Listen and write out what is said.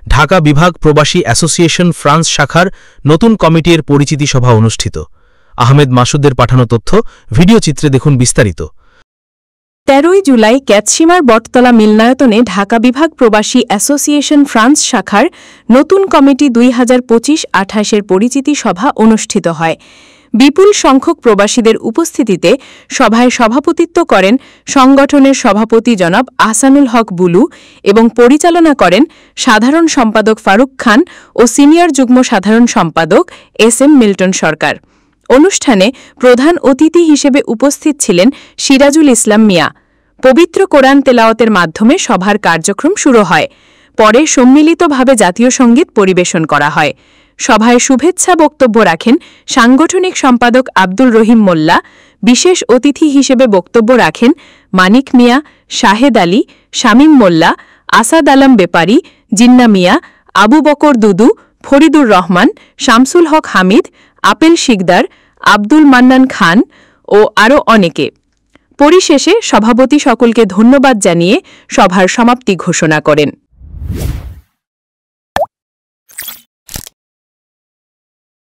ঢাকা বিভাগ প্রবাসী association France শাখার নতুন কমিটির পরিচিতি সভা অনুষ্ঠিত। আহমেদ মাসুদের পাঠানো তথ্য, ভিডিও চিত্রে দেখুন বিস্তারিত। ১৩ জুলাই ক্যাথসীমার বটতলা মিলনায়তনে ঢাকা বিভাগ প্রবাসী অ্যাসোসিয়েশন ফ্রান্স শাখার নতুন কমিটি ২০২৫-২৮ পরিচিতি সভা অনুষ্ঠিত হয়। বিপুল সংখ্যক প্রবাসীদের উপস্থিতিতে সভায় সভাপতিত্ব করেন সংগঠনের সভাপতি জনাব আহসানুল হক বুলু এবং পরিচালনা করেন সাধারণ সম্পাদক ফারুক খান ও সিনিয়র যুগ্ম সাধারণ সম্পাদক এস.এম. মিল্টন সরকার। অনুষ্ঠানে প্রধান অতিথি হিসেবে উপস্থিত ছিলেন সিরাজুল ইসলাম মিয়া। পবিত্র কোরআন তেলাওয়াতের মাধ্যমে সভার কার্যক্রম শুরু হয়। পরে সম্মিলিতভাবে জাতীয় সঙ্গীত পরিবেশন করা হয়। সভায় শুভেচ্ছা বক্তব্য রাখেন সাংগঠনিক সম্পাদক আব্দুল রহিম মোল্লা। বিশেষ অতিথি হিসেবে বক্তব্য রাখেন মানিক মিয়া, শাহেদ আলী, শামীম মোল্লা, আসাদ আলম বেপারি, জিন্না মিয়া, আবু বকর দুদু, ফরিদুর রহমান, শামসুল হক হামিদ, আপেল শিকদার, আব্দুল মান্নান খান ও আরও অনেকে। পরিশেষে সভাপতি সকলকে ধন্যবাদ জানিয়ে সভার সমাপ্তি ঘোষণা করেন।